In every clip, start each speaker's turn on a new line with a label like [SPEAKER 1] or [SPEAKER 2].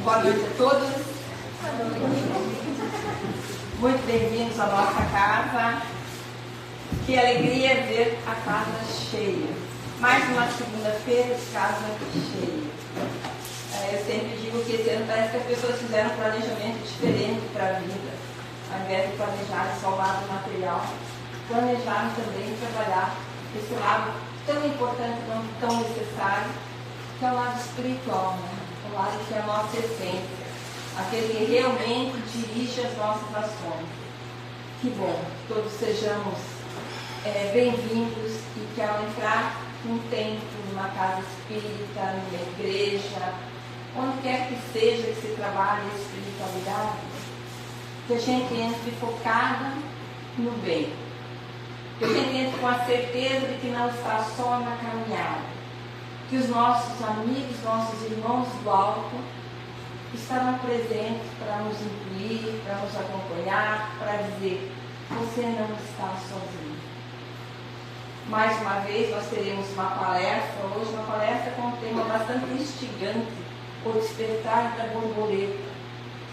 [SPEAKER 1] Boa noite a todos. Muito bem-vindos à nossa casa. Que alegria ver a casa cheia. Mais uma segunda-feira de casa cheia. Eu sempre digo que esse ano parece que as pessoas fizeram um planejamento diferente para a vida. Ao invés de planejar só o lado material, planejaram também trabalhar esse lado tão importante, tão necessário, que é o lado espiritual, né? O lado que é a nossa essência, aquele que realmente dirige as nossas ações. Que bom, todos sejamos bem-vindos e que ao entrar num templo, numa casa espírita, numa igreja, onde quer que seja que se trabalhe a espiritualidade, que a gente entre focada no bem, que a gente entre com a certeza de que não está só na caminhada, que os nossos amigos, nossos irmãos do alto estarão presentes para nos incluir, para nos acompanhar, para dizer: você não está sozinho. Mais uma vez nós teremos uma palestra, hoje uma palestra com um tema bastante instigante, o despertar da borboleta,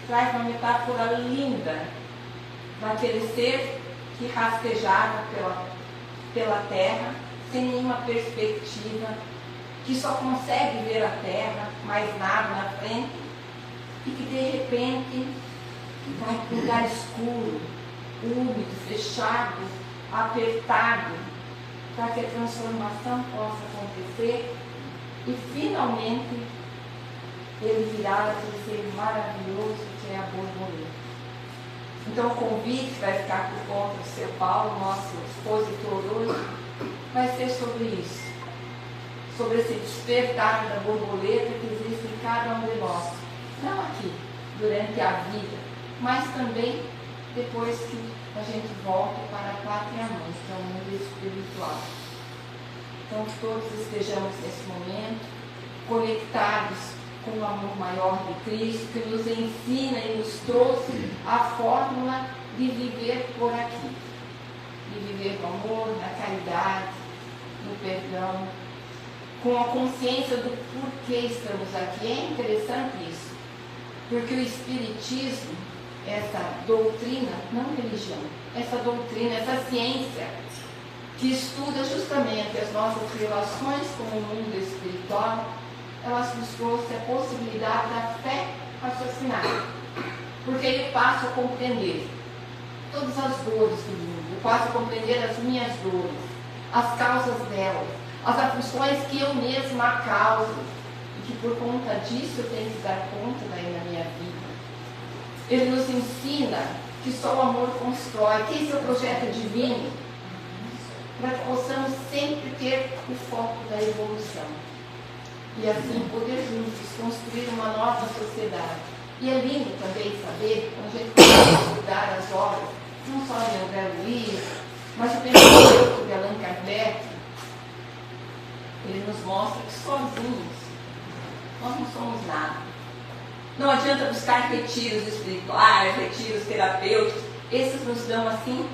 [SPEAKER 1] que traz uma metáfora linda daquele ser que rastejava pela terra, sem nenhuma perspectiva, que só consegue ver a terra, mais nada na frente, e que de repente vai para um lugar escuro, úmido, fechado, apertado, para que a transformação possa acontecer e finalmente ele virá aquele ser maravilhoso que é a borboleta. Então o convite vai ficar por conta do seu Paulo, nosso expositor hoje, vai ser sobre isso, sobre esse despertar da borboleta que existe em cada um de nós, não aqui, durante a vida, mas também depois que a gente volta para a pátria mãe, que é o mundo espiritual. Então que todos estejamos nesse momento conectados com o amor maior de Cristo, que nos ensina e nos trouxe a fórmula de viver por aqui, de viver no amor, na caridade, no perdão, com a consciência do porquê estamos aqui. É interessante isso, porque o Espiritismo, essa doutrina, não religião, essa doutrina, essa ciência, que estuda justamente as nossas relações com o mundo espiritual, elas nos trouxe a possibilidade da fé raciocinada, porque ele passa a compreender todas as dores do mundo, eu passo a compreender as minhas dores, as causas delas, as aflições que eu mesma causo, e que por conta disso eu tenho que dar conta daí na minha vida. Ele nos ensina que só o amor constrói, que esse é o projeto divino, para que possamos sempre ter o foco da evolução. E assim poder juntos construir uma nova sociedade. E é lindo também saber, quando a gente começa a estudar as obras, não só de André Luiz, mas o pensamento de Allan Kardec, ele nos mostra que sozinhos nós não somos nada. Não adianta buscar retiros espirituais, retiros terapêuticos, esses nos dão assim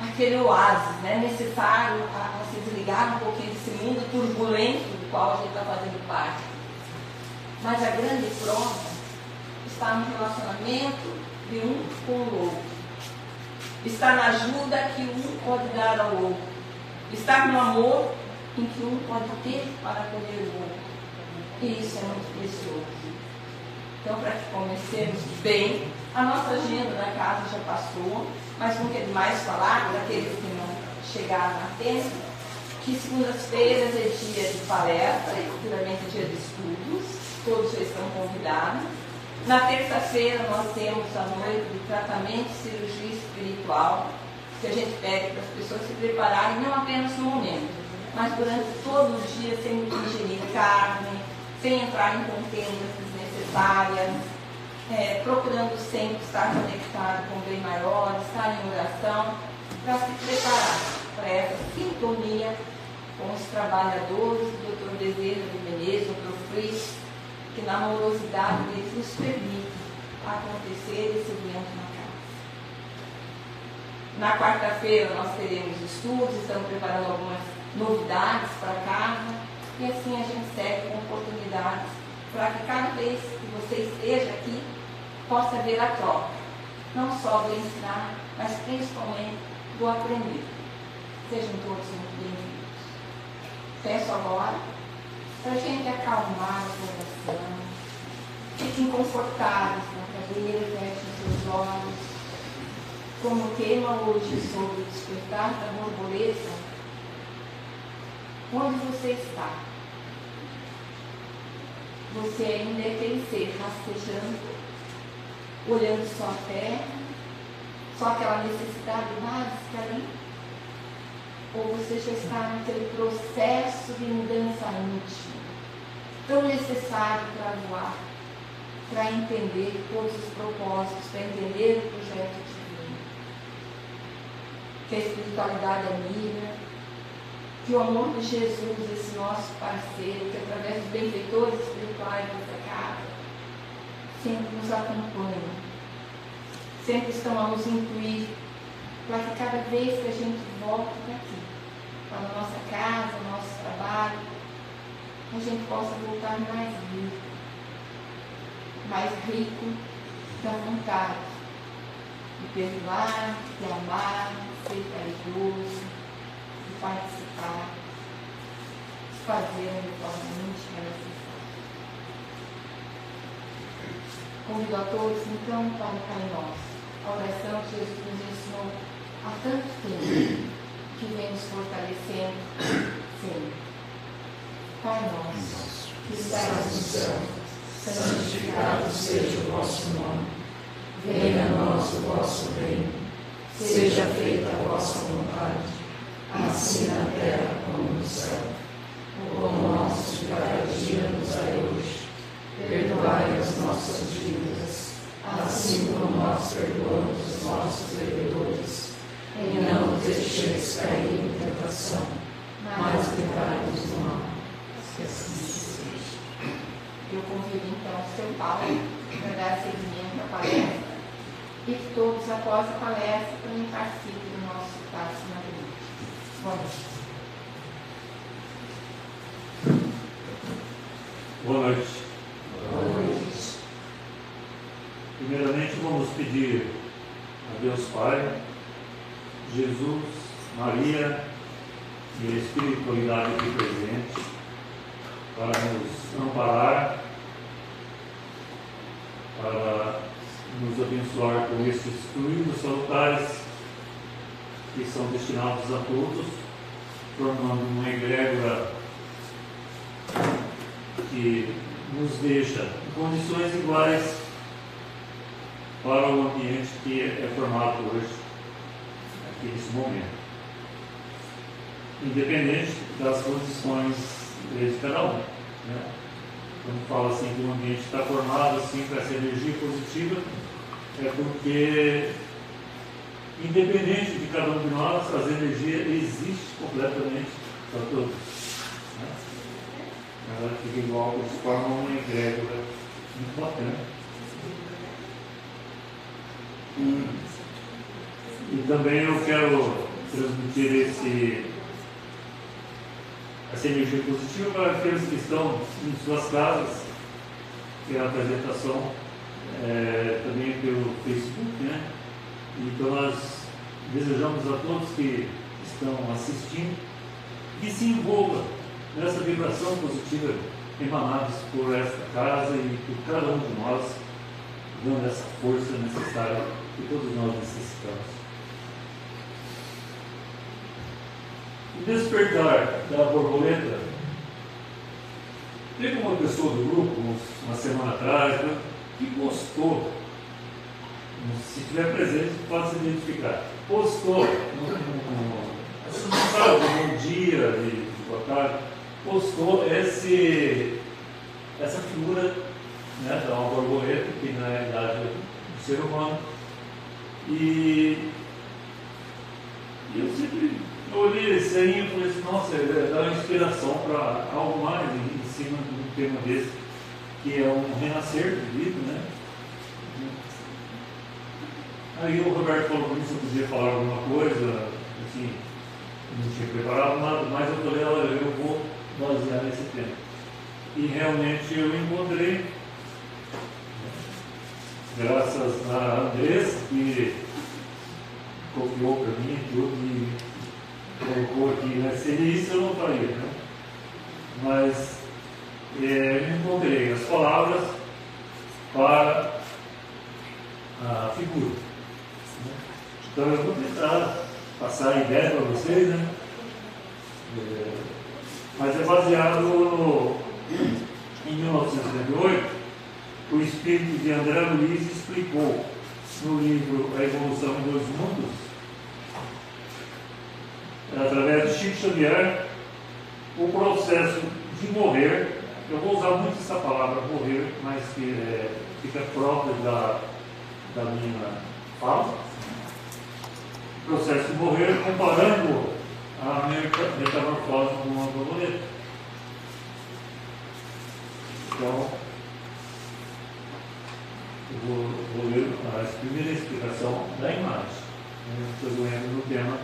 [SPEAKER 1] aquele oásis, né, necessário a se desligar um pouquinho desse mundo turbulento do qual a gente está fazendo parte. Mas a grande prova está no relacionamento de um com o outro. Está na ajuda que um pode dar ao outro. Está no amor em que um pode ter para acolher o outro. E isso é muito precioso. Então, para que comecemos bem, a nossa agenda da casa já passou, mas não quero mais falar para aqueles que não chegaram a tempo, que segundas-feiras é dia de palestra e futuramente é dia de estudos, todos já estão convidados. Na terça-feira nós temos a noite de tratamento e cirurgia espiritual, que a gente pede para as pessoas se prepararem, não apenas no momento, mas durante todo o dia, sem ingerir carne, sem entrar em contendas desnecessárias, procurando sempre estar conectado com o bem maior, estar em oração, para se preparar para essa sintonia com os trabalhadores, o Dr. Bezerra de Menezes, o Dr. Fritz, que na amorosidade deles nos permite acontecer esse evento na casa. Na quarta-feira nós teremos estudos, estamos preparando algumas novidades para casa, e assim a gente segue com oportunidades para que cada vez que você esteja aqui possa haver a troca, não só do ensinar, mas principalmente do aprender. Sejam todos muito bem-vindos. Peço agora para a gente acalmar o coração, fiquem confortáveis na cadeira, fechem seus olhos. Como o tema hoje sobre o despertar da borboleta, onde você está? Você ainda é aquele ser rastejando, olhando só a terra, só aquela necessidade básica ali? Ou você já está naquele processo de mudança íntima, tão necessário para voar, para entender todos os propósitos, para entender o projeto divino? Que a espiritualidade amiga, que o amor de Jesus, esse nosso parceiro, que através dos benfeitores espirituais dessa casa, sempre nos acompanham, sempre estão a nos incluir, para que cada vez que a gente volta para aqui, para a nossa casa, nosso trabalho, a gente possa voltar mais rico da vontade de perdoar, de amar, de ser caridoso, de participar, de fazer a reforma íntima necessária. Convido a todos, então, para o Pai Nosso, a oração que Jesus nos ensinou há tanto tempo, que vem nos fortalecendo sempre. Pai Nosso, que estás no céu, santificado seja o vosso nome. Venha a nós o vosso reino. Seja feita a vossa vontade, assim na terra como no céu. O pão nosso de cada dia nos dai hoje. Perdoai as nossas dívidas, assim como nós perdoamos os nossos devedores. E não nos deixeis cair em tentação, mas livrai-nos do mal. Que assim seja. Eu convido então o seu Paulo para dar seguimento à palestra e que todos, após a palestra, também participem do nosso passo na vida. Boa noite.
[SPEAKER 2] Boa noite.
[SPEAKER 1] Boa noite.
[SPEAKER 2] Primeiramente, vamos pedir a Deus Pai, Jesus, Maria e a espiritualidade aqui presente para nos amparar, para nos abençoar com esses fluidos salutares que são destinados a todos, formando uma egrégora que nos deixa em condições iguais para o ambiente que é formado hoje, aqui nesse momento. Independente das condições de cada um. Né? Quando fala assim que o ambiente está formado assim com essa energia positiva, é porque, independente de cada um de nós, as energias existem completamente para todos. Né? Ela fica igual, eles formam uma egrégora muito bacana. E também eu quero transmitir essa energia positiva para aqueles que estão em suas casas, que é a apresentação também pelo Facebook, né? Então nós desejamos a todos que estão assistindo que se envolvam nessa vibração positiva emanadas por esta casa e por cada um de nós, dando essa força necessária que todos nós necessitamos. O despertar da borboleta, teve uma pessoa do grupo, uma semana atrás, que postou, se estiver presente, pode se identificar, postou, sabe, bom dia, boa tarde, postou essa figura, né, da uma borboleta, que na realidade é do ser humano, e eu sempre olhei isso aí e falei assim, nossa, dá uma inspiração para algo mais em cima de um tema desse, que é um renascer de vida, né? Aí o Roberto falou para mim se eu podia falar alguma coisa, assim, não tinha preparado nada, mas eu falei, olha, eu vou basear nesse tema. E realmente eu encontrei graças a Andressa, que copiou para mim tudo e colocou aqui, né? Seria isso eu não faria, né? Mas encontrei as palavras para a figura. Né? Então eu vou tentar passar a ideia para vocês, né? Mas é baseado em 1978, o espírito de André Luiz explicou no livro A Evolução em Dois Mundos, através de Chico Xavier, o processo de morrer. Eu vou usar muito essa palavra morrer, mas que fica própria da minha fala. O processo de morrer, comparando a metamorfose de uma borboleta. Então, eu vou ler a primeira explicação da imagem. Depois eu entro no tema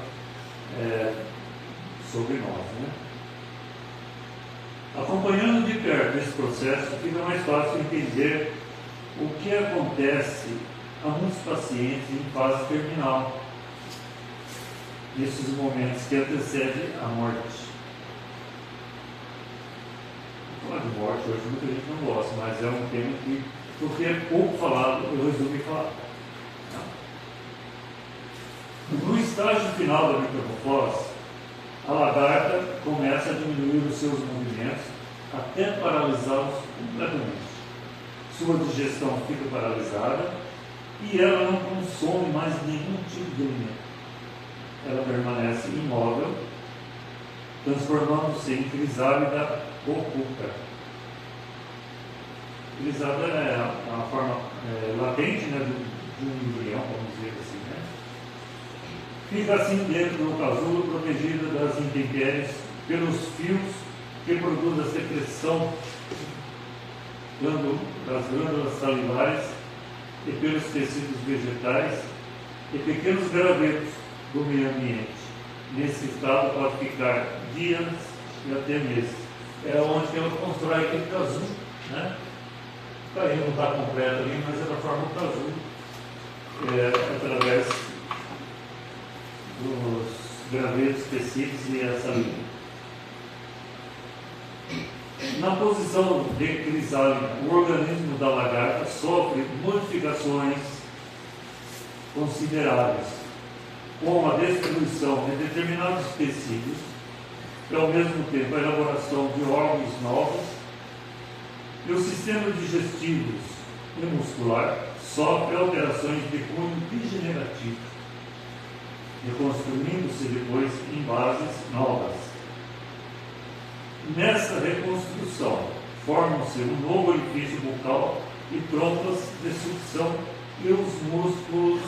[SPEAKER 2] sobre nós. Né? Acompanhando de perto esse processo, fica mais fácil entender o que acontece a muitos pacientes em fase terminal, nesses momentos que antecedem a morte. Vou falar de morte hoje, muita gente não gosta, mas é um tema que, porque é pouco falado, eu resolvi falar. No estágio final da metamorfose, a lagarta começa a diminuir os seus movimentos até paralisá-los completamente. Sua digestão fica paralisada e ela não consome mais nenhum tipo de alimento. Ela permanece imóvel, transformando-se em crisálida oculta. Crisálida é a forma latente, né, de um embrião, vamos dizer assim. Né? Fica assim dentro do casulo, protegida das intempéries pelos fios que produzem a secreção das glândulas salivares e pelos tecidos vegetais e pequenos gravetos do meio ambiente. Nesse estado pode ficar dias e até meses. É onde ela constrói aquele casulo, né? Aí não está completo ali, mas ela forma um casulo através dos gravetos, tecidos e a saliva. Na posição de crisálida, o organismo da lagarta sofre modificações consideráveis, como a destruição de determinados tecidos e, ao mesmo tempo, a elaboração de órgãos novos, e o sistema digestivo e muscular sofre alterações de cunho degenerativo, reconstruindo-se depois em bases novas. Nessa reconstrução, formam-se um novo orifício bucal e trompas de sucção e os músculos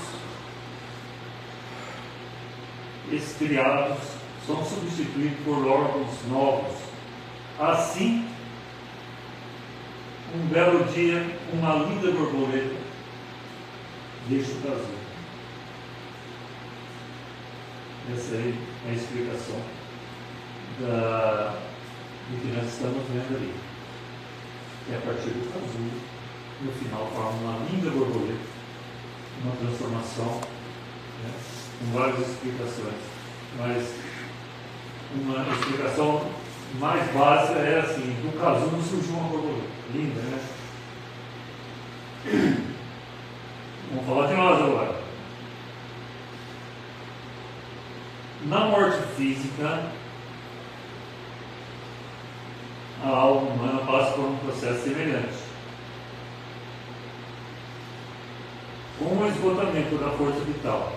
[SPEAKER 2] estriados são substituídos por órgãos novos. Assim, um belo dia, uma linda borboleta deixa o casulo. Essa aí é a explicação do que nós estamos vendo ali. E a partir do casulo, no final, forma uma linda borboleta, uma transformação, né, com várias explicações. Mas uma explicação mais básica é assim: do casulo surgiu uma borboleta. Linda, né? Vamos falar de nós agora. Na morte física, a alma humana passa por um processo semelhante. Com o esgotamento da força vital,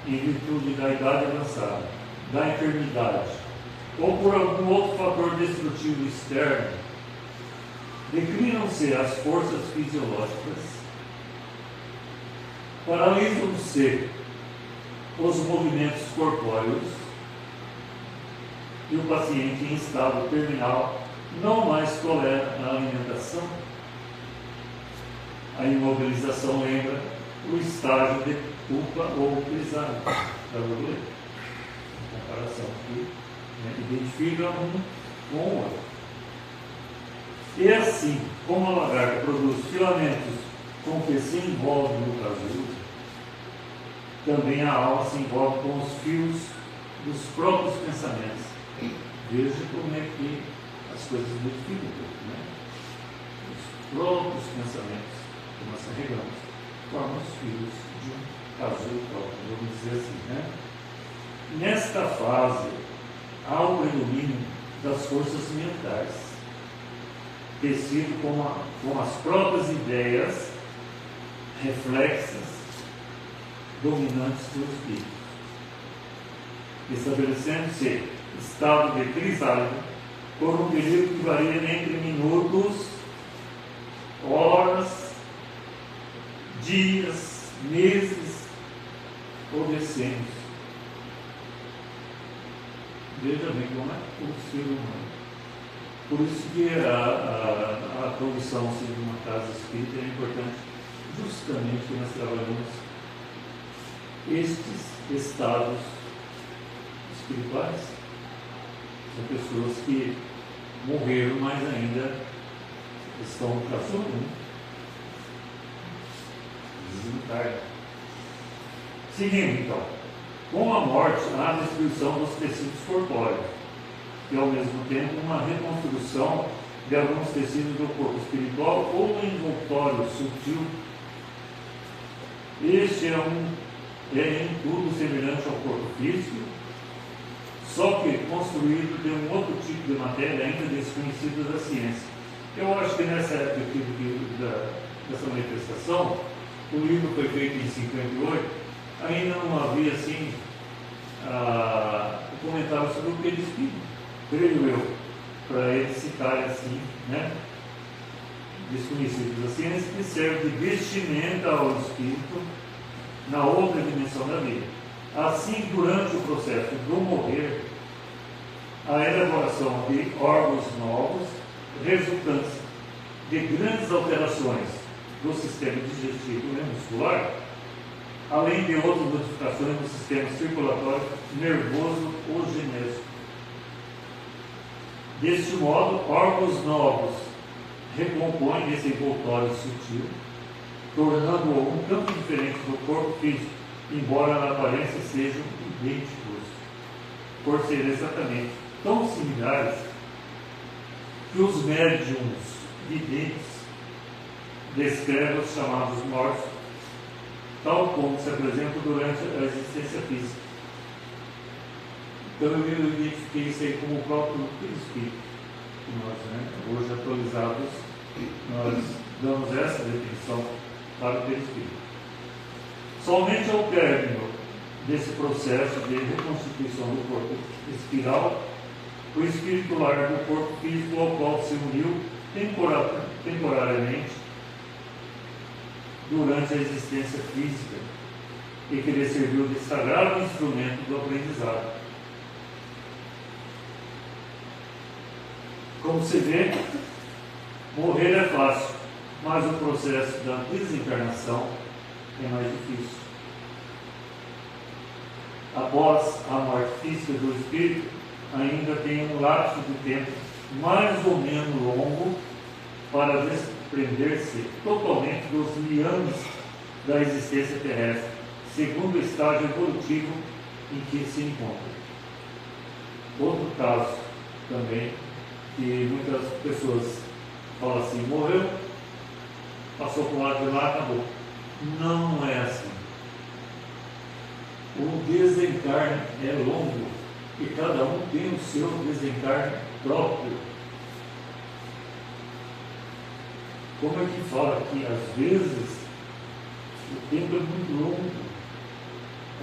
[SPEAKER 2] em virtude da idade avançada, da enfermidade, ou por algum outro fator destrutivo externo, declinam-se as forças fisiológicas, paralisam-se os movimentos corpóreos e o paciente em estado terminal não mais tolera a alimentação. A imobilização lembra o estágio de pupa ou crisálida da borboleta. Comparação aqui, né, identifica um com o outro. E assim, como a lagarta produz filamentos com que se envolve no casulo, também a alma se envolve com os fios dos próprios pensamentos. Veja como é que as coisas modificam, né? Os próprios pensamentos que nós carregamos formam os fios de um casulo próprio, vamos dizer assim, né? Nesta fase, há o predomínio das forças mentais, tecido com as próprias ideias reflexas dominantes do espírito, estabelecendo-se estado de crisálida por um período que varia entre minutos, horas, dias, meses ou decênios. Veja bem como é o ser humano. Por isso que a condição de uma casa espírita é importante, justamente que nós trabalhamos estes estados espirituais. São pessoas que morreram, mas ainda estão no casulo, né? Desencarnam. Seguindo então, com a morte há a destruição dos tecidos corpóreos e ao mesmo tempo uma reconstrução de alguns tecidos do corpo espiritual ou envoltório sutil. Este é em tudo semelhante ao corpo físico, só que construído de um outro tipo de matéria ainda desconhecido da ciência. Eu acho que nessa época dessa manifestação, o livro foi feito em 58, ainda não havia assim o comentário sobre o perispírito, creio eu, para eles citarem assim, né? Desconhecidos da ciência, que serve de vestimenta ao espírito na outra dimensão da vida. Assim, durante o processo do morrer, a elaboração de órgãos novos, resultantes de grandes alterações do sistema digestivo e muscular, além de outras modificações do sistema circulatório, nervoso ou genésico. Deste modo, órgãos novos recompõem esse envoltório sutil, tornando-o um tanto diferente do corpo físico, embora na aparência sejam idênticos, por serem exatamente tão similares que os médiums videntes descrevem os chamados mortos, tal como se apresentam durante a existência física. Então eu identifiquei isso aí como o próprio espírito. Nós, hoje atualizados, nós damos essa definição para o perispírito. Somente ao término desse processo de reconstituição do corpo espiral, o espírito larga o corpo físico ao qual se uniu temporariamente durante a existência física e que lhe serviu de sagrado instrumento do aprendizado. Como se vê, morrer é fácil, mas o processo da desencarnação é mais difícil. Após a morte física do espírito, ainda tem um lapso de tempo mais ou menos longo para desprender-se totalmente dos liames da existência terrestre, segundo o estágio evolutivo em que se encontra. Outro caso também, que muitas pessoas falam assim, morreu, passou para o lado de lá, acabou. Não é assim. O desencarne é longo e cada um tem o seu desencarne próprio. Como é que fala aqui? Às vezes o tempo é muito longo,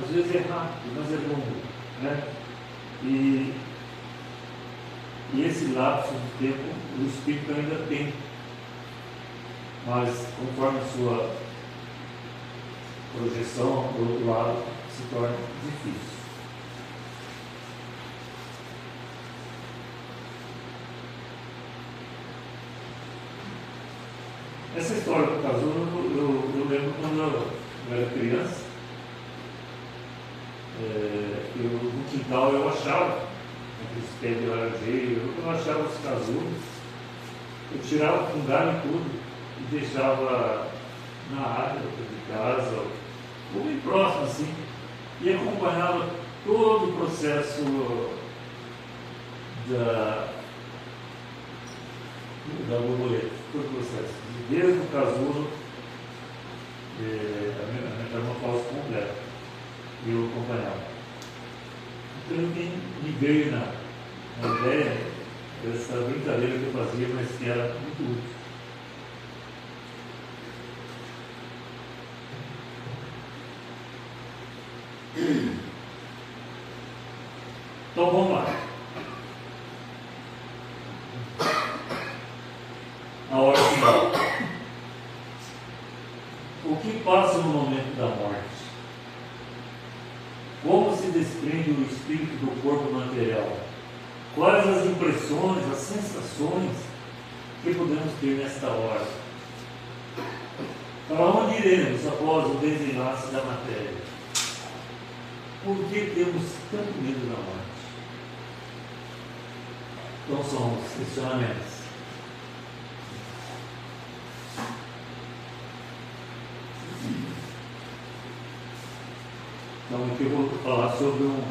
[SPEAKER 2] às vezes é rápido, mas é longo, né? E esse lapso de tempo o espírito ainda tem, mas conforme a sua projeção do outro lado se torna difícil. Essa história do casulo eu lembro quando eu era criança, no quintal eu achava, aqueles pés de laranjeira, eu achava os casulos, Eu tirava com galho e tudo e deixava na área de casa, ou bem próximo assim, e acompanhava todo o processo da borboleta, todo o processo, desde o casulo, a metamorfose completa, e eu acompanhava. Então me veio na ideia dessa brincadeira que eu fazia, mas que era muito útil. Então vamos lá. A hora final. O que passa no momento da morte? Como se desprende o espírito do corpo material? Quais as impressões, as sensações que podemos ter nesta hora? Para onde iremos após o desenlace da matéria? Por que temos tanto medo da morte? Então são os questionamentos. Então aqui eu vou falar sobre um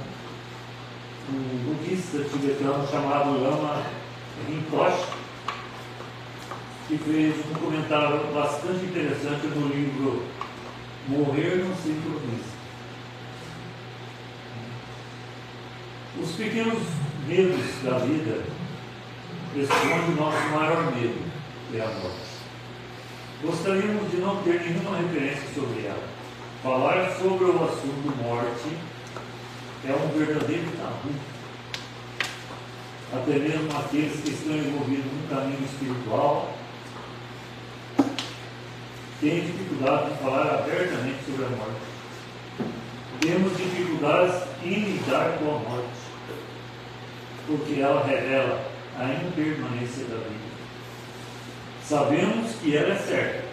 [SPEAKER 2] budista tibetano chamado Lama Rinpoche, que fez um comentário bastante interessante no livro Morrer Não Se Improvisa. Os pequenos medos da vida escondem o nosso maior medo, que é a morte. Gostaríamos de não ter nenhuma referência sobre ela. Falar sobre o assunto morte é um verdadeiro tabu. Até mesmo aqueles que estão envolvidos no caminho espiritual têm dificuldade de falar abertamente sobre a morte. Temos dificuldades em lidar com a morte, porque ela revela a impermanência da vida. Sabemos que ela é certa,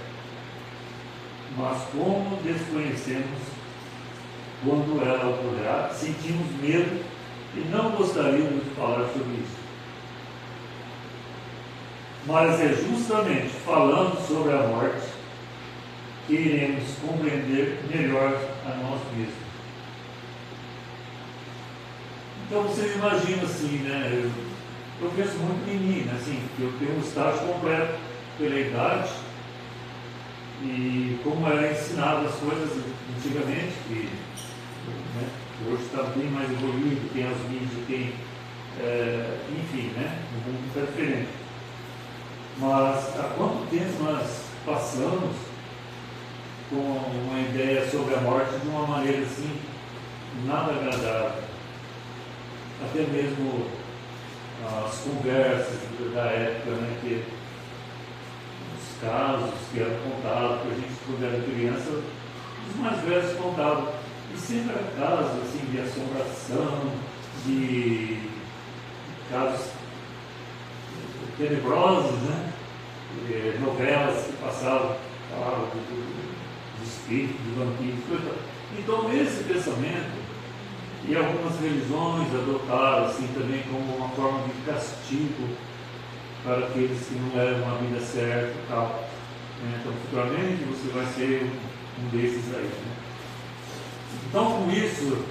[SPEAKER 2] mas como desconhecemos quando ela ocorrerá, sentimos medo e não gostaríamos de falar sobre isso. Mas é justamente falando sobre a morte que iremos compreender melhor a nós mesmos. Então vocês imaginam assim, né? Eu penso muito em mim, né? Assim, eu tenho um estágio completo pela idade e como era ensinado as coisas antigamente, que né, hoje está bem mais evoluído, tem as mídias, tem, enfim, né? O mundo está diferente. Mas há quanto tempo nós passamos com uma ideia sobre a morte de uma maneira assim, nada agradável? Até mesmo as conversas da época, né, que os casos que eram contados, que a gente, quando era criança, os mais velhos contavam. E sempre era casos assim, de assombração, de casos tenebrosos, né? Novelas que passavam, falavam de espírito, de vampiros, coisa. Então, esse pensamento, e algumas religiões adotaram assim também como uma forma de castigo para aqueles que não levam uma vida certa e tal. Então, futuramente você vai ser um desses aí. Né? Então, com isso,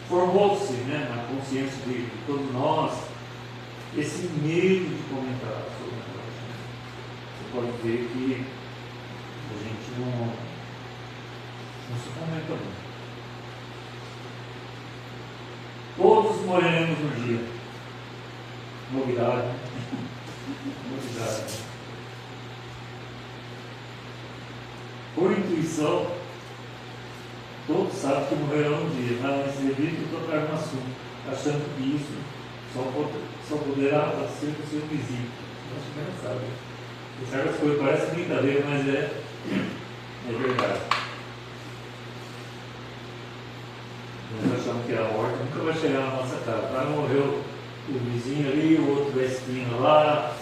[SPEAKER 2] formou-se, né, na consciência de todos nós esse medo de comentar sobre a morte. Né? Você pode ver que a gente não se comenta muito. Todos morreremos um dia. Novidade. Novidade. Por intuição, todos sabem que morrerão um dia, mas evito tocar no assunto, achando que isso só poderá ser o seu vizinho. Acho que não sabe. Certas coisas parecem brincadeira, mas é verdade. Nós achamos que a morte nunca vai chegar na nossa casa. Vai morrer o vizinho ali, o outro da esquina lá,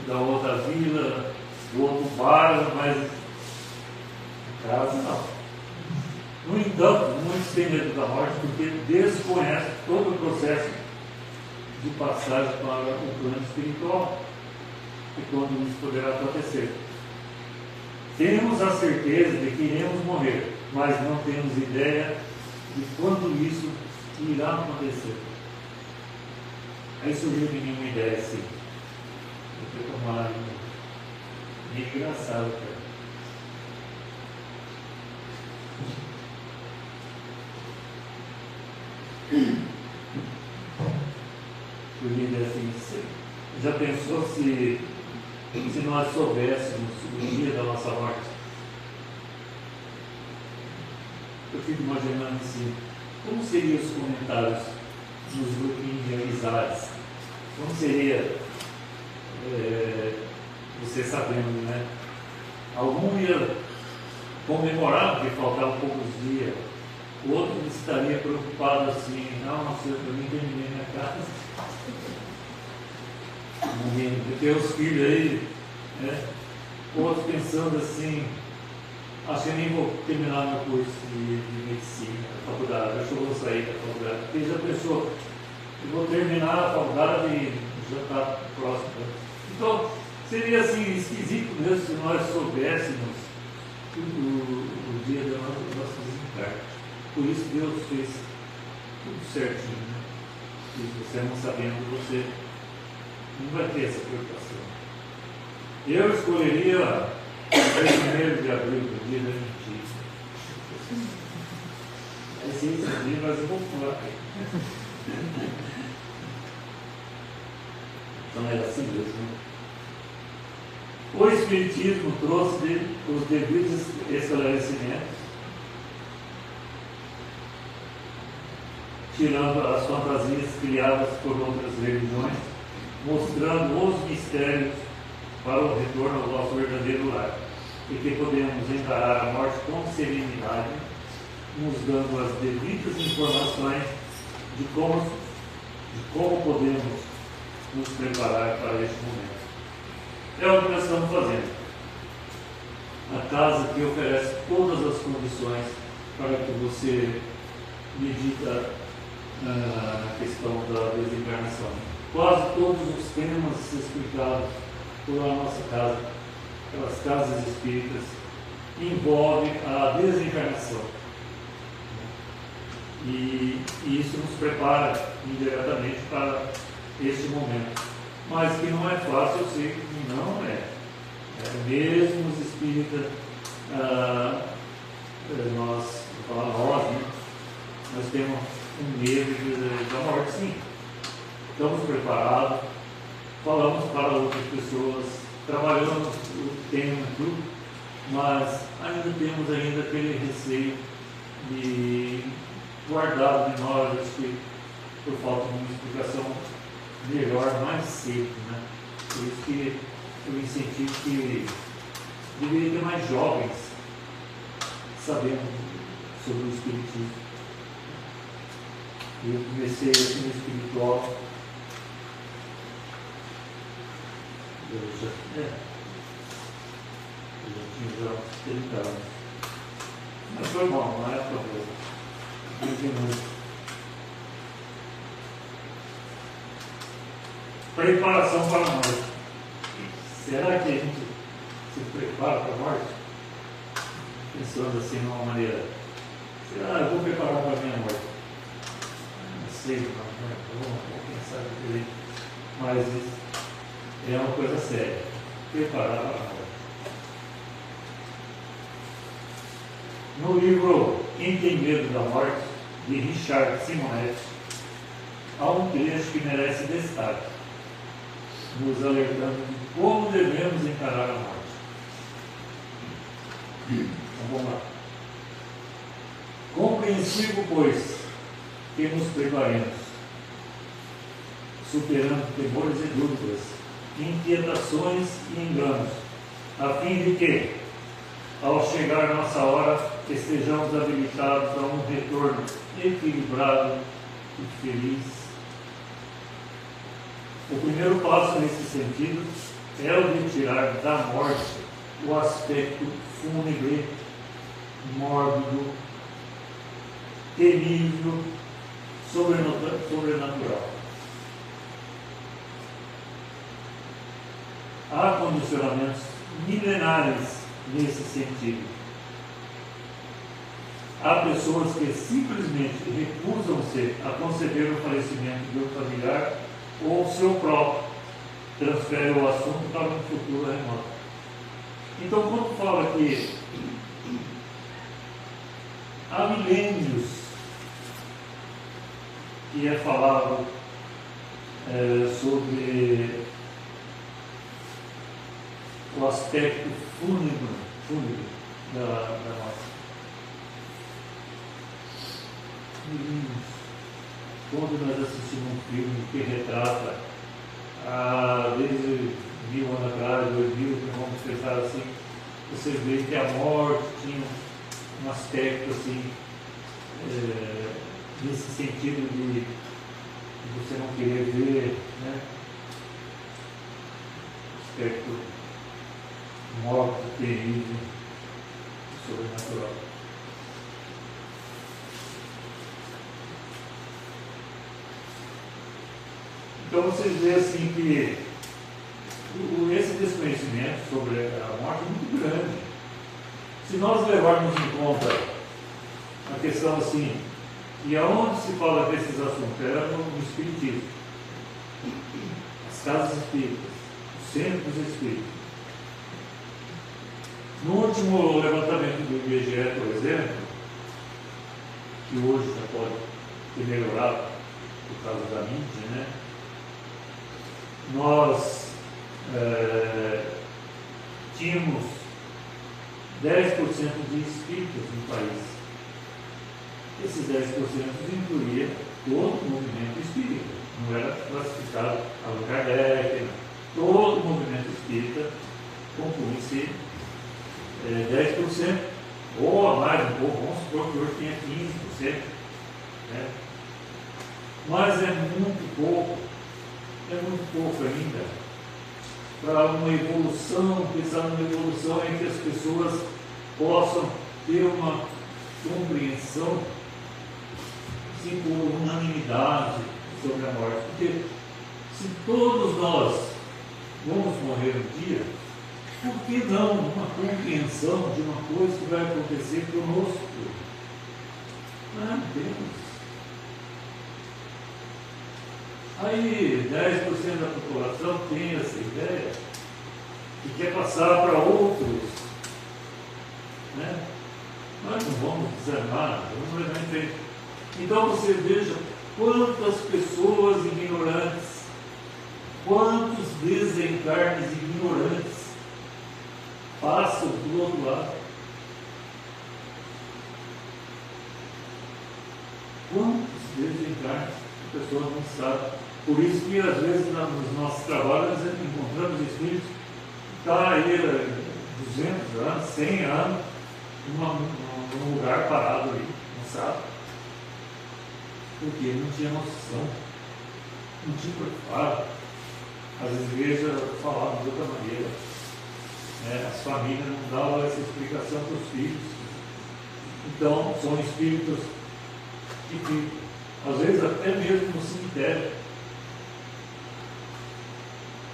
[SPEAKER 2] da outra vila, o outro bairro, mas a casa não. No entanto, muitos têm medo da morte porque desconhecem todo o processo de passagem para o plano espiritual. e quando isso poderá acontecer. Temos a certeza de que iremos morrer, mas não temos ideia de quando isso irá acontecer. Aí surgiu de mim uma ideia assim. Eu fui tomar meio engraçado, cara. Surgiu ideia assim, já pensou se nós soubéssemos o dia da nossa morte? Eu fico imaginando assim, como seriam os comentários nos grupinhos de amizades? Como seria você sabendo, né? Algum ia comemorar porque faltavam poucos dias, o outro estaria preocupado assim, nossa, eu nem terminei minha casa. Ter os filhos aí, né? Outros pensando assim, acho que eu nem vou terminar meu curso de medicina, da faculdade, acho que eu vou sair da faculdade. Porque já pensou, eu vou terminar a faculdade e já está próximo. Então, seria assim, esquisito mesmo se nós soubéssemos o dia do nosso desencarne. Por isso Deus fez tudo certinho, né? E você não sabendo, você não vai ter essa preocupação. Eu escolheria o 1º de abril, o dia da mentira. Esse dia nós vamos falar. Então era assim mesmo. O Espiritismo trouxe os devidos esclarecimentos, tirando as fantasias criadas por outras religiões, mostrando os mistérios para o retorno ao nosso verdadeiro lar, e que podemos encarar a morte com serenidade, nos dando as devidas informações de como podemos nos preparar para este momento. É o que nós estamos fazendo. A casa que oferece todas as condições para que você medita na questão da desencarnação. Quase todos os temas explicados por a nossa casa, pelas casas espíritas, envolvem a desencarnação. E isso nos prepara indiretamente para este momento. Mas que não é fácil, eu sei que não é. Mesmo os espíritas, nós temos um medo da morte, sim. Estamos preparados, falamos para outras pessoas, trabalhamos o tema tudo, mas ainda temos aquele receio de guardado de nós, acho que por falta de uma explicação melhor, mais cedo, né? Por isso que eu incentivo que deveria ter mais jovens sabendo sobre o Espiritismo. Eu comecei assim no espiritual. Eu já tinha uns 30 anos. Mas foi bom, não é problema. Preparação para a morte. Será que a gente se prepara para a morte? Pensando assim de uma maneira. Será que eu vou preparar para a minha morte? Não sei, vou pensar diferente. Mas isso é uma coisa séria. Preparar para a morte. No livro Quem Tem Medo da Morte, de Richard Simonetti, há um trecho que merece destaque, nos alertando de como devemos encarar a morte. Então vamos lá. Compreensivo, pois, que nos preparemos, superando temores e dúvidas, inquietações e enganos, a fim de que, ao chegar nossa hora, estejamos habilitados a um retorno equilibrado e feliz. O primeiro passo nesse sentido é o de tirar da morte o aspecto fúnebre, mórbido, temível, sobrenatural. há condicionamentos milenares nesse sentido. Há pessoas que simplesmente recusam-se a conceber o falecimento de um familiar ou o seu próprio, transfere o assunto para um futuro remoto. Então, quando fala que há milênios que é falado sobre o aspecto fúnebre da nossa. Quando nós assistimos um filme que retrata desde 1000 anos atrás, 2000, vamos pensar assim, vocês veem que a morte tinha um aspecto assim, nesse sentido de você não querer ver, né? Aspecto morto, terrível, sobrenatural. Então vocês veem assim que esse desconhecimento sobre a morte é muito grande. Se nós levarmos em conta a questão assim, e aonde se fala desses assuntos? Era no Espiritismo. As casas espíritas, os centros espíritas. No último levantamento do IBGE, por exemplo, que hoje já pode ter melhorado por causa da mídia, né? Nós tínhamos 10% de espíritas no país. Esses 10% incluía todo o movimento espírita. Não era classificado Allan Kardec, todo o movimento espírita compunha-se 10%, ou a mais um pouco, vamos supor que hoje tenha 15%. Né? Mas é muito pouco ainda para uma evolução, pensar numa evolução em que as pessoas possam ter uma compreensão assim, por unanimidade sobre a morte. Porque se todos nós vamos morrer um dia, por que não uma compreensão de uma coisa que vai acontecer conosco? Não temos. Aí 10% da população tem essa ideia e quer passar para outros, né? Nós não vamos desarmar, vamos levar em frente. Então você veja quantas pessoas ignorantes, quantos desencarnes ignorantes passam do outro lado. Quantos desencarnes a pessoa não sabe. Por isso que às vezes nos nossos trabalhos encontramos espíritos que estão aí 200 anos, 100 anos, num lugar parado ali, não sabe? Porque não tinha noção, não tinha preparo. As igrejas falavam de outra maneira. As famílias não davam essa explicação para os filhos. Então, são espíritos que ficam, às vezes até mesmo no cemitério.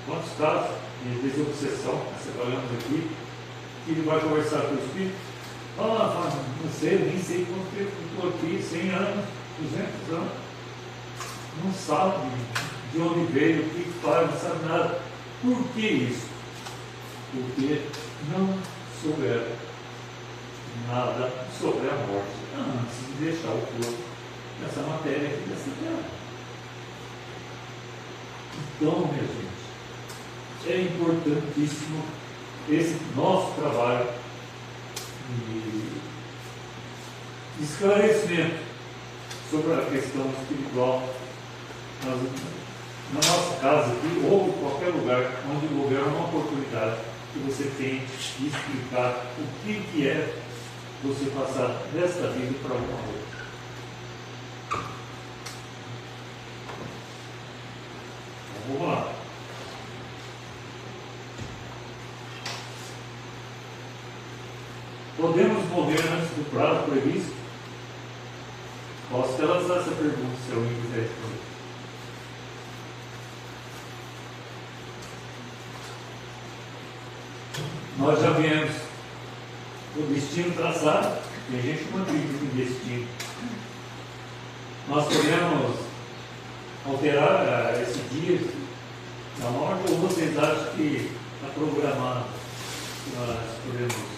[SPEAKER 2] Quantos casos de desobsessão nós trabalhamos aqui, que ele vai conversar com o espírito? Não sei, nem sei quanto tempo estou aqui, 100 anos, 200 anos. Não sabe de onde veio, o que faz, não sabe nada. Por que isso? Porque não souberam nada sobre a morte antes de deixar o corpo nessa matéria aqui dessa terra. Então, minha gente, é importantíssimo esse nosso trabalho de esclarecimento sobre a questão espiritual na nossa casa aqui ou em qualquer lugar onde houver uma oportunidade que você tem de explicar o que é você passar desta vida para uma outra. Então, vamos lá. Podemos morrer antes do prazo previsto? Posso até lançar essa pergunta se alguém quiser responder. nós já viemos o destino traçado, tem gente que não acredita em destino. Nós podemos alterar esse dia da morte, ou vocês acham que está programado que nós podemos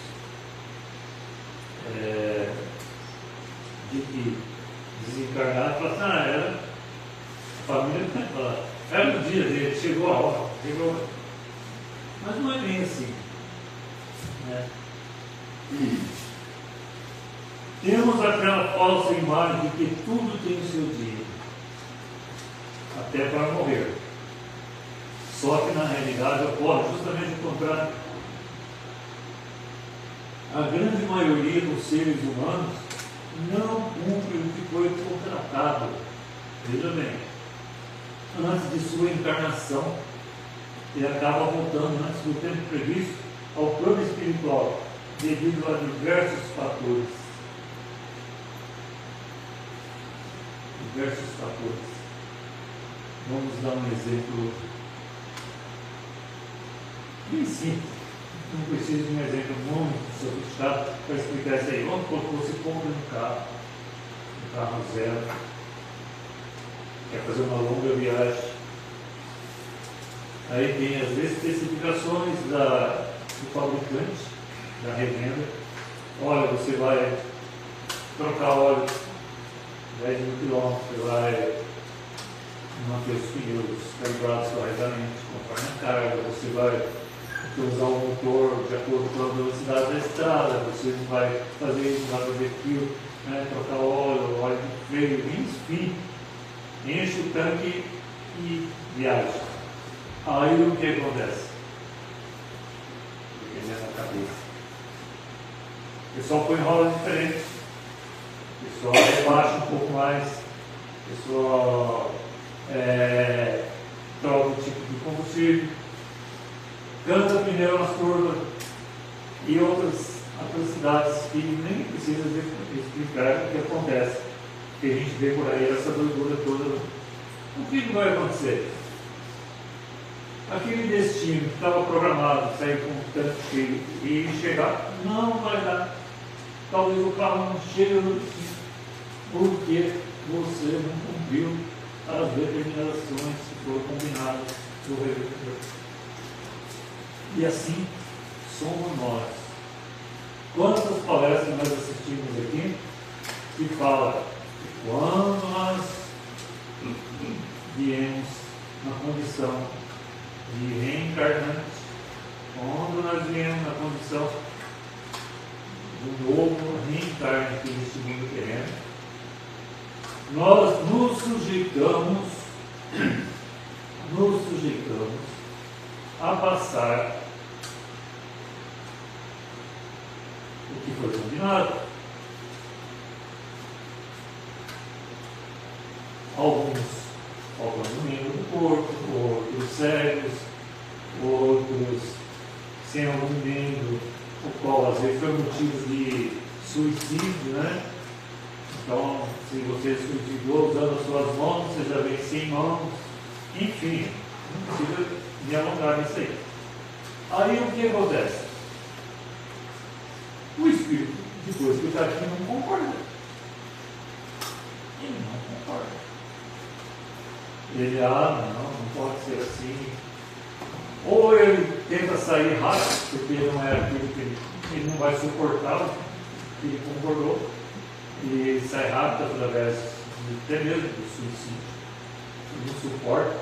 [SPEAKER 2] de que desencarnar e falar assim, era a família vai falar, era o dia dele, chegou a hora, mas não é bem assim, né? Temos aquela falsa imagem de que tudo tem o seu dia, até para morrer. Só que na realidade ocorre justamente o contrário. A grande maioria dos seres humanos não cumpre o que foi contratado. Veja bem, antes de sua encarnação, ele acaba voltando antes do tempo previsto ao plano espiritual, devido a diversos fatores. Vamos dar um exemplo bem simples. Não preciso de um exemplo muito sofisticado para explicar isso aí. Vamos supor que você compra um carro zero, quer fazer uma longa viagem. Aí tem as especificações do fabricante, da revenda. Olha, você vai trocar óleo 10 mil quilômetros, você vai manter os pneus calibrados corretamente, conforme a carga, você vai usar o motor de acordo com a velocidade da estrada, você não vai fazer isso, não vai fazer aquilo, né? Trocar óleo de freio, enfim, enche o tanque e viaja. Aí o que acontece? Dependendo da cabeça. O pessoal põe roda diferente, o pessoal rebaixa um pouco mais, o pessoal troca o tipo de combustível, canta pneu nas curvas e outras atrocidades que nem precisa explicar o que acontece, que a gente vê por aí essa doidura toda. O que vai acontecer? Aquele destino que estava programado, sair com o tanque cheio e chegar, não vai dar. Talvez o carro não chegue no destino, porque você não cumpriu as determinações que foram combinadas do revisor. E assim somos nós. Quantas palestras nós assistimos aqui que fala que quando nós viemos na condição de reencarnante, quando nós viemos na condição do novo reencarne aqui neste mundo terreno, nós nos sujeitamos a passar o que foi combinado. Alguns faltando um membro do corpo, outros cegos, outros sem algum membro, o qual às vezes foi motivo de suicídio, né? Então, se você suicidou usando as suas mãos, você já vem sem mãos, enfim, não precisa me alongar nisso aí. Aí o que acontece? O espírito, depois que está aqui, não concorda. Ele não concorda. Ele, não pode ser assim. Ou ele tenta sair rápido, porque não é aquilo que ele não vai suportar, que ele concordou, e ele sai rápido através até mesmo do suicídio, ele não suporta.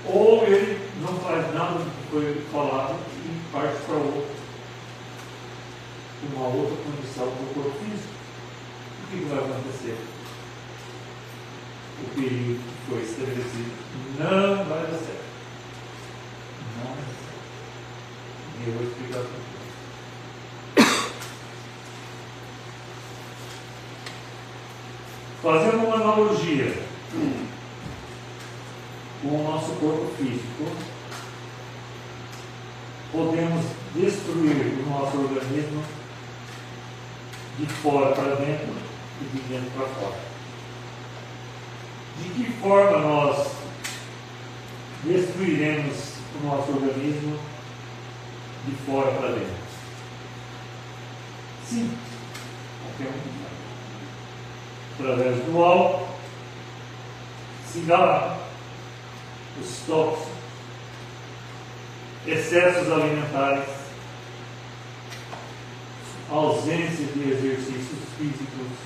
[SPEAKER 2] Ou ele não faz nada do que foi falado e parte para uma outra condição do corpo físico. O que vai acontecer? O período que foi estabelecido não vai dar certo. Não vai dar certo. E eu vou explicar para vocês. Fazendo uma analogia com o nosso corpo físico, podemos destruir o nosso organismo de fora para dentro e de dentro para fora. De que forma nós destruiremos o nosso organismo de fora para dentro. Sim, qualquer um. Através do álcool, cigarro, os tóxicos, excessos alimentares, ausência de exercícios físicos,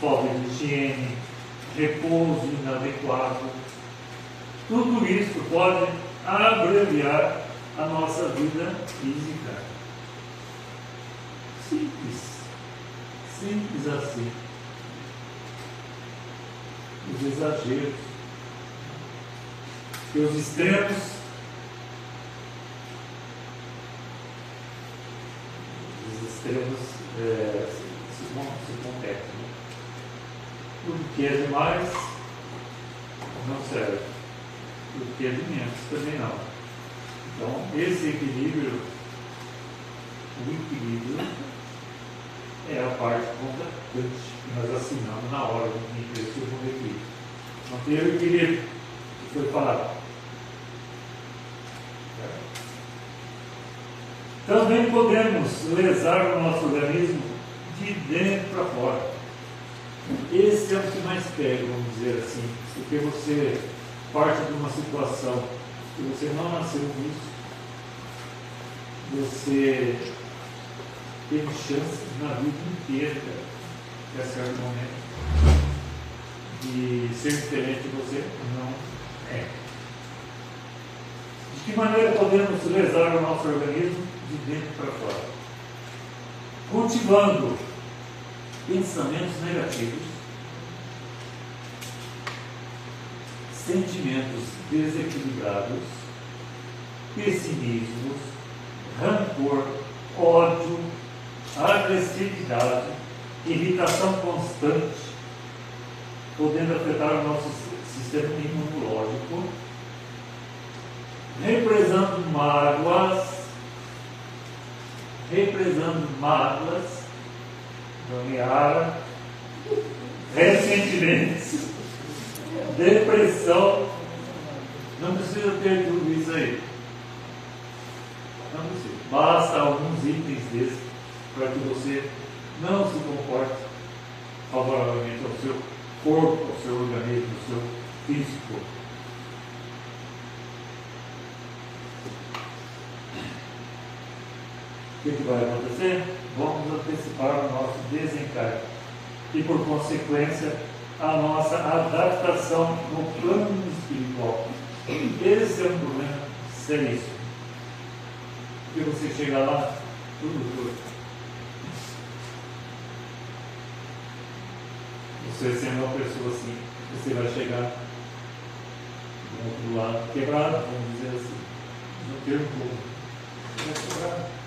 [SPEAKER 2] falta de higiene, repouso inadequado. Tudo isso pode abreviar a nossa vida física. Simples. Simples assim. Os exageros. E os extremos. Os extremos se competem. Né? Tudo que é demais não serve. Tudo que é de menos também não. Então, esse equilíbrio, o equilíbrio, é a parte importante que nós assinamos na hora de investir no equilíbrio. Não tem o equilíbrio que foi falado. Também podemos lesar o nosso organismo de dentro para fora. Esse é o que mais pega, vamos dizer assim, porque você parte de uma situação que você não nasceu com isso, você tem chance na vida inteira, a certo momento, de ser diferente de você. Não é. De que maneira podemos lesar o nosso organismo de dentro para fora? Cultivando pensamentos negativos, sentimentos desequilibrados, pessimismos, rancor, ódio, agressividade, irritação constante, podendo afetar o nosso sistema imunológico, represando mágoas, nomear, ressentimentos, depressão. Não precisa ter tudo isso aí. Não precisa. Basta alguns itens desses para que você não se comporte favoravelmente ao seu corpo, ao seu organismo, ao seu físico. O que vai acontecer? Vamos antecipar o nosso desencargo e, por consequência, a nossa adaptação no plano espiritual. Esse é um problema seríssimo. Porque você chega lá, tudo. Você sendo uma pessoa assim, você vai chegar do outro lado quebrado, vamos dizer assim. No termo comum. Você vai quebrado.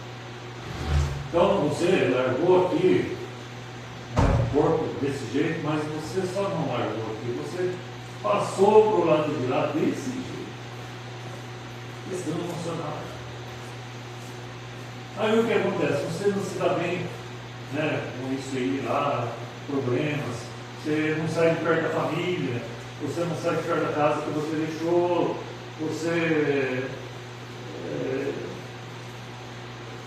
[SPEAKER 2] Então você largou aqui o corpo desse jeito, mas você só não largou aqui, você passou para o lado de lá desse jeito. Questão emocional. Aí o que acontece? Você não se dá bem, né, com isso aí lá, problemas, você não sai de perto da família, você não sai de perto da casa que você deixou, você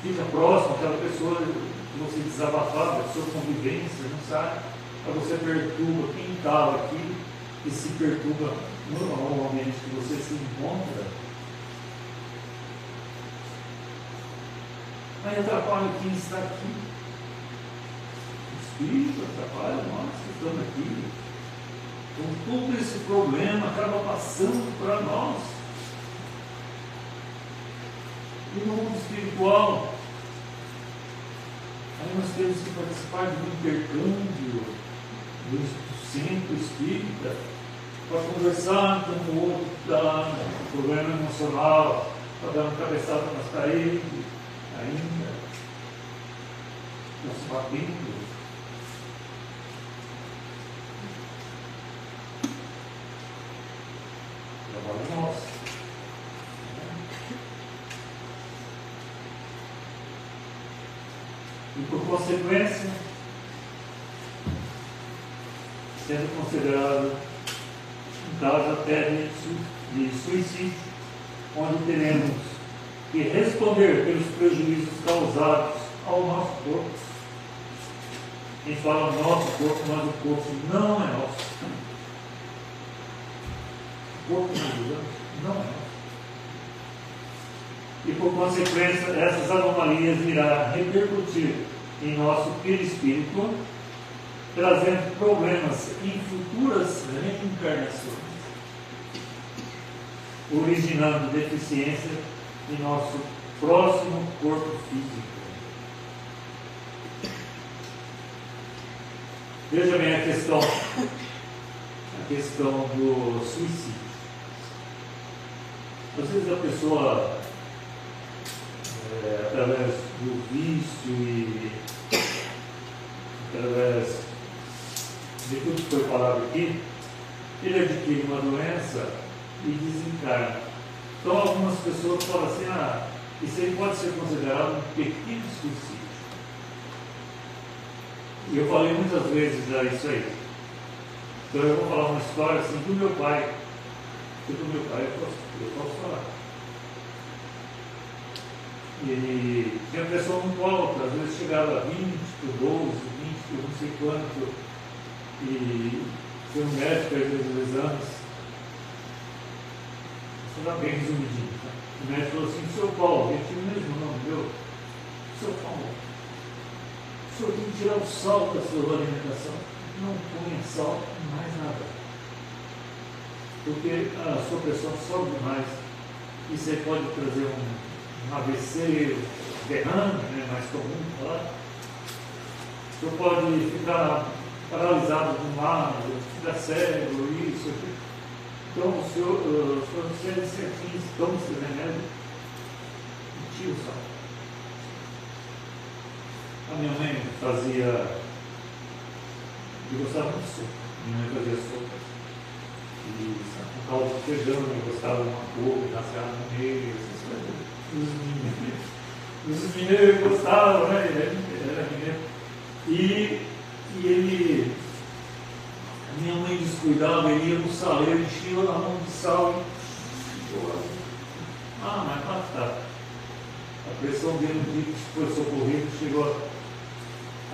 [SPEAKER 2] fica próximo àquela pessoa que você desabafava, da sua convivência, não sabe? Aí você perturba quem estava aqui e se perturba no ambiente que você se encontra. Aí atrapalha quem está aqui. O espírito atrapalha nós que estamos aqui. Então todo esse problema acaba passando para nós. E no mundo espiritual, aí nós temos que participar de um intercâmbio do centro espírita para conversar com o outro que está com problema emocional, para dar uma cabeçada nas paredes, ainda, nos batendo. Trabalho nosso. E por consequência, sendo considerado um caso até de suicídio, onde teremos que responder pelos prejuízos causados ao nosso corpo. Quem fala nosso corpo, mas o corpo não é nosso. O corpo que nós usamos não é nosso. E por consequência, essas anomalias irão repercutir em nosso perispírito, trazendo problemas em futuras reencarnações, originando deficiência em nosso próximo corpo físico. Veja bem a questão do suicídio. Às vezes a pessoa, através do vício e através de tudo que foi falado aqui, ele adquire uma doença e desencarna. Então algumas pessoas falam assim, isso aí pode ser considerado um pequeno suicídio. E eu falei muitas vezes já isso aí. Então eu vou falar uma história assim do meu pai. Porque do meu pai eu posso falar. Ele tinha pressão muito alta, às vezes chegava a 20 por 12, 20 por não sei quanto. E foi um médico, fez os exames. Vou dar bem resumidinho. Tá? O médico falou assim, seu Paulo, ele tinha o mesmo nome meu. Seu Paulo, o senhor tem que tirar o sal da sua alimentação. Não ponha sal em mais nada. Porque a sua pressão sobe demais. E você pode trazer um AVC, derrame, né, mais comum falar. O senhor pode ficar paralisado de um lado, ficar cego, isso, aqui. Então o senhor segue certinho, toma esse remédio e tira o sal. A minha mãe fazia, eu gostava muito de sopa, minha mãe fazia sopa, e com caldo de feijão, eu gostava de uma couve, rasgada no meio, essas coisas. Os mineiros gostavam, né? Ele era mineiro. E ele, a minha mãe descuidava, ele ia no saleiro, enchia a mão de sal e mas tá. A pressão dele no dia que foi socorrido chegou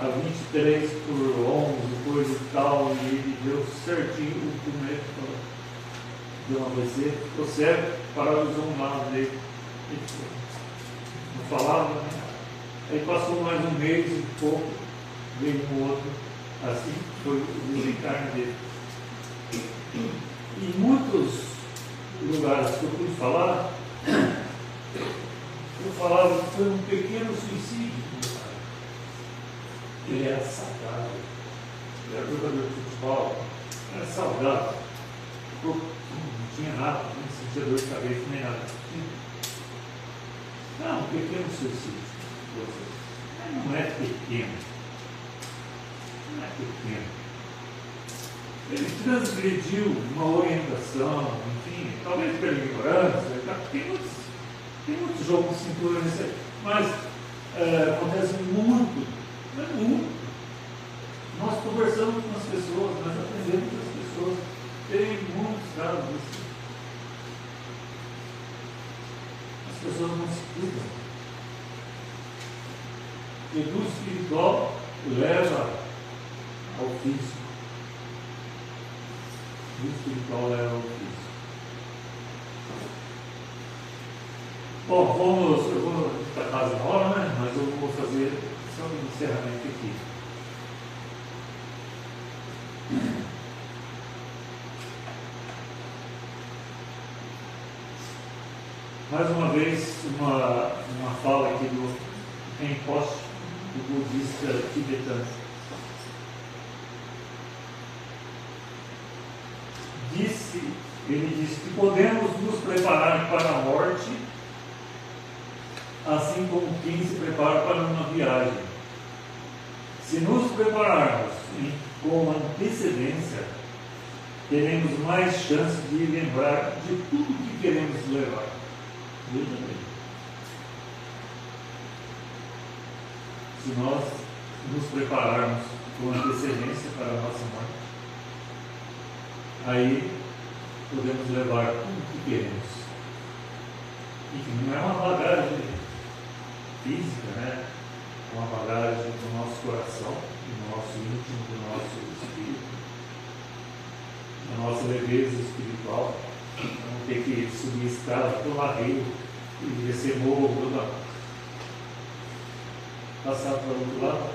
[SPEAKER 2] a 23 por 11, coisa e tal, e ele deu certinho o que o médico falou. Deu uma AVC, ficou cego, paralisou um lado dele. Não falava, né? Aí passou mais um mês e pouco, veio um outro, assim foi o desencarne dele. Em muitos lugares que eu pude falar, eu falava que foi um pequeno suicídio. Ele era saudável, ele era jogador de futebol, era saudável, não tinha nada, não sentia dor de cabeça nem nada. Não, um pequeno suicídio. Não é pequeno. Não é pequeno. Ele transgrediu uma orientação, enfim, talvez pela ignorância, tem muitos jogos de cintura nisso aí, mas acontece muito, não é muito. Nós conversamos com as pessoas, nós aprendemos com as pessoas, tem muitos casos assim. As pessoas não se cuidam. E do espiritual leva ao físico. Do espiritual leva ao físico. Bom, eu vou para casa na hora, né? Mas eu vou fazer só um encerramento aqui. Mais uma vez, uma fala aqui do Rinpoche, do budista tibetano. Ele disse que podemos nos preparar para a morte, assim como quem se prepara para uma viagem. Se nos prepararmos com antecedência, teremos mais chance de lembrar de tudo que queremos levar. Veja bem. Se nós nos prepararmos com antecedência para a nossa morte, aí podemos levar tudo o que queremos. E que não é uma bagagem física, né? Uma bagagem do nosso coração, do nosso íntimo, do nosso espírito, da nossa leveza espiritual. Não ter que subir escada pelo barril e descer morro, passar para o outro lado,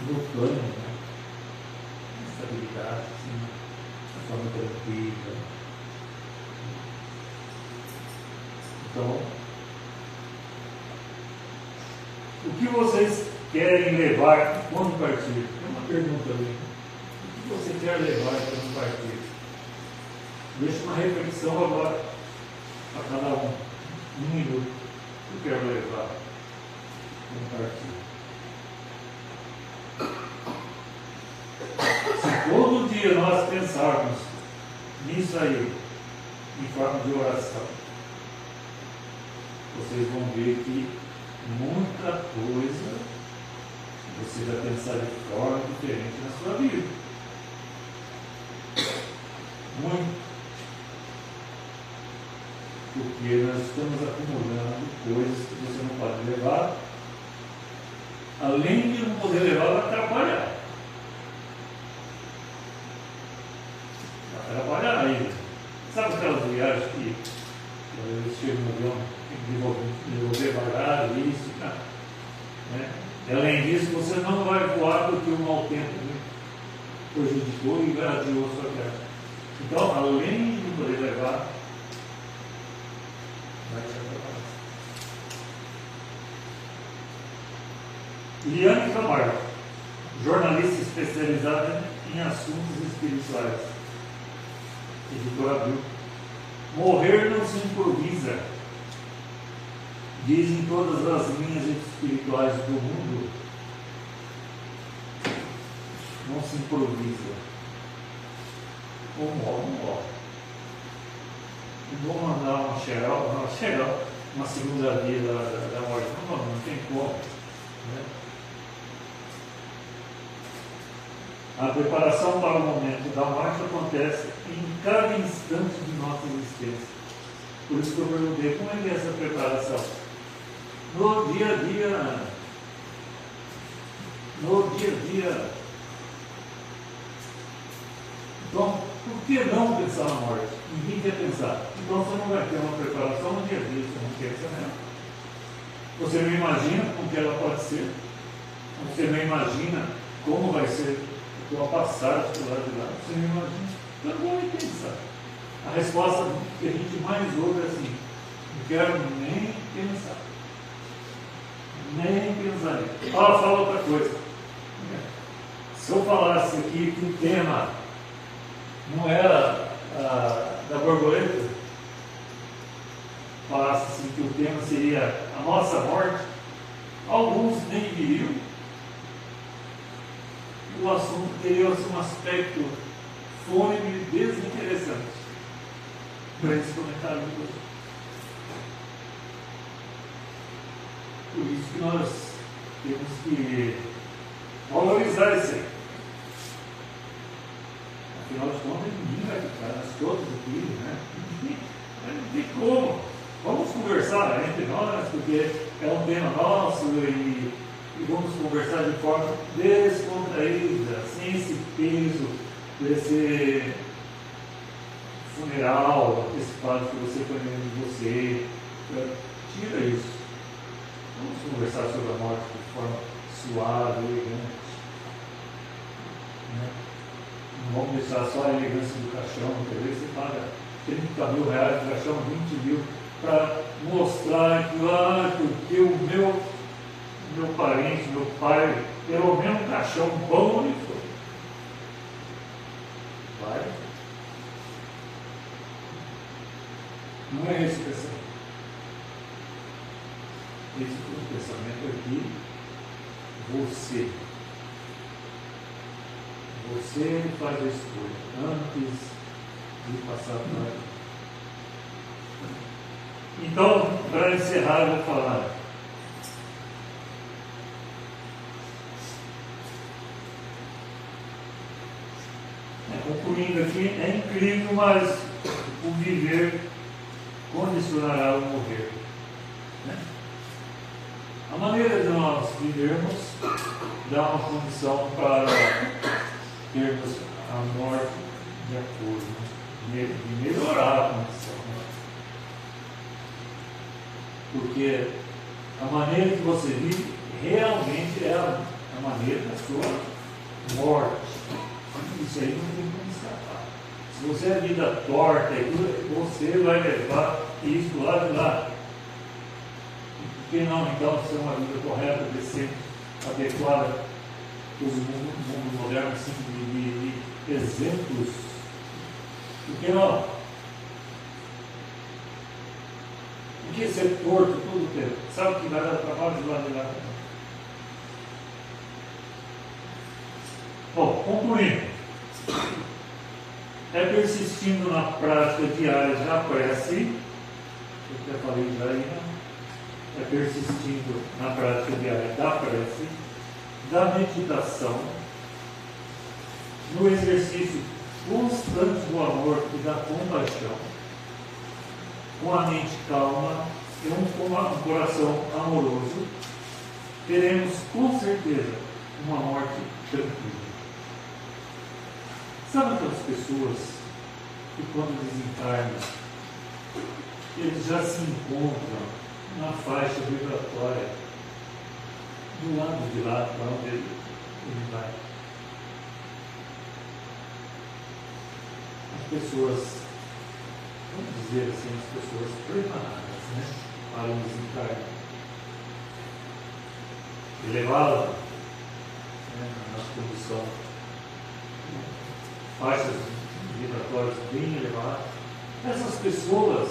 [SPEAKER 2] no plano, né? Estabilidade, assim, de forma tranquila. Então, o que vocês querem levar quando partir? Tem uma pergunta ali. O que você quer levar quando partir? Deixa uma reflexão agora para cada um. Um minuto. O que eu quero levar quando partir? Se todo dia nós pensarmos nisso aí, em forma de oração, vocês vão ver que muita coisa você vai pensar de forma diferente na sua vida. Muito. Porque nós estamos acumulando coisas que você não pode levar, além de não poder levar, vai atrapalhar. Vai atrapalhar ainda. Sabe aquelas viagens que às vezes chega no avião, tem que devolver bagagem, isso, tá? Né? E além disso, você não vai voar porque o mau tempo, né, prejudicou e adiou a sua viagem. Então, além de não poder levar, vai te atrapalhar. Liane Camargo, jornalista especializada em assuntos espirituais, editora Abril. Morrer não se improvisa, dizem todas as linhas espirituais do mundo. Não se improvisa. Ou morre. Vou mandar uma xeral, uma segunda via da morte. Não tem como. Né? A preparação para o momento da morte acontece em cada instante de nossa existência. Por isso que eu perguntei, como é que é essa preparação? No dia a dia. Então, por que não pensar na morte? Ninguém quer pensar. Então você não vai ter uma preparação no dia a dia, você não pensa nela. Você não imagina como que ela pode ser. Você não imagina como vai ser a passagem do lado de lá. Você não imagina. Então não vai pensar. A resposta que a gente mais ouve é assim: não quero nem pensar. Nem pensar. Fala outra coisa. Se eu falasse aqui que o tema não era da borboleta, falasse assim que o tema seria a nossa morte, alguns nem viriam. O assunto teria um aspecto fônico e desinteressante para esse comentário de hoje. Por isso que nós temos que valorizar isso aí. Afinal de contas, ninguém vai ficar, nós todos aqui, né? Não tem como. Vamos conversar entre nós, porque é um tema nosso e vamos conversar de forma descontraída, sem esse peso desse funeral, esse fato que você põe dentro de você. Tira isso. Vamos conversar sobre a morte de forma suave, elegante. Né? Não vamos deixar só a elegância do caixão, entendeu? Você paga 30 mil reais no caixão, 20 mil, para mostrar que, porque o meu parente, meu pai, pelo menos um caixão bom e foi. Vai. Não é esse o pensamento. Esse foi o pensamento aqui. Você faz a escolha antes de passar para ele. Então, para encerrar, eu vou falar. Concluindo aqui, é incrível, mas o viver condicionará o morrer. Né? maneira de nós vivermos dá uma condição para termos a morte de acordo, de melhorar a condição. Né? Porque a maneira que você vive realmente é a maneira da sua morte. Isso aí não tem como escapar. Se você é vida torta e tudo, você vai levar isso lá de lá. Por que não, então, ser uma vida correta, decente, adequada, para o mundo moderno, assim, de exemplos? Por que não? Por que ser torto todo o tempo? Sabe que vai dar trabalho de lá de lá? Bom, concluindo. É persistindo na prática diária da prece, eu já falei já aí, né? É persistindo na prática diária da prece, da meditação, no exercício constante do amor e da compaixão, com a mente calma e um coração amoroso, teremos com certeza uma morte tranquila. Sabe aquelas pessoas que quando desencarnam, eles já se encontram na faixa vibratória do lado de lá, para onde ele vai? As pessoas, vamos dizer assim, as pessoas preparadas, né, para o desencarne. Elevá-la, né, na condição, faixas vibratórias bem elevadas. Essas pessoas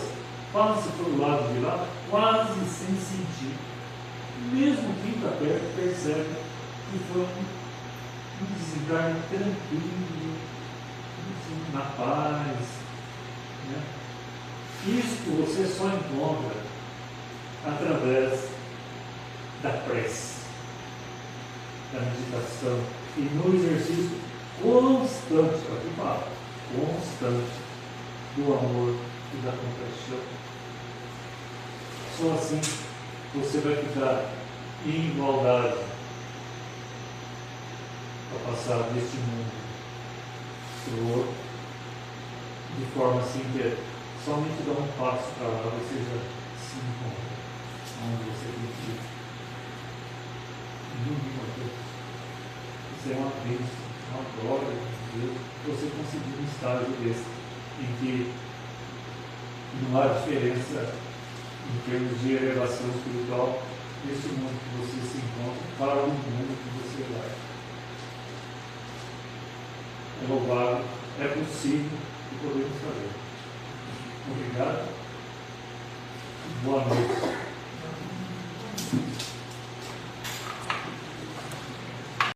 [SPEAKER 2] passam pelo lado de lá quase sem sentir. Mesmo quem está perto percebe que foi um desencarne tranquilo, assim, na paz. Né? Isto você só encontra através da prece, da meditação e no exercício constante, aqui fala, constante do amor e da compaixão. Só assim você vai ficar em igualdade para passar deste mundo para o outro, de forma assim que somente dá um passo para lá você já se encontra onde você tem que ir. Isso é uma bênção, uma glória de Deus, você conseguir um estágio desse, em que não há diferença em termos de elevação espiritual neste mundo que você se encontra para o mundo que você vai. É louvável, é possível e podemos fazer. Obrigado. Boa noite.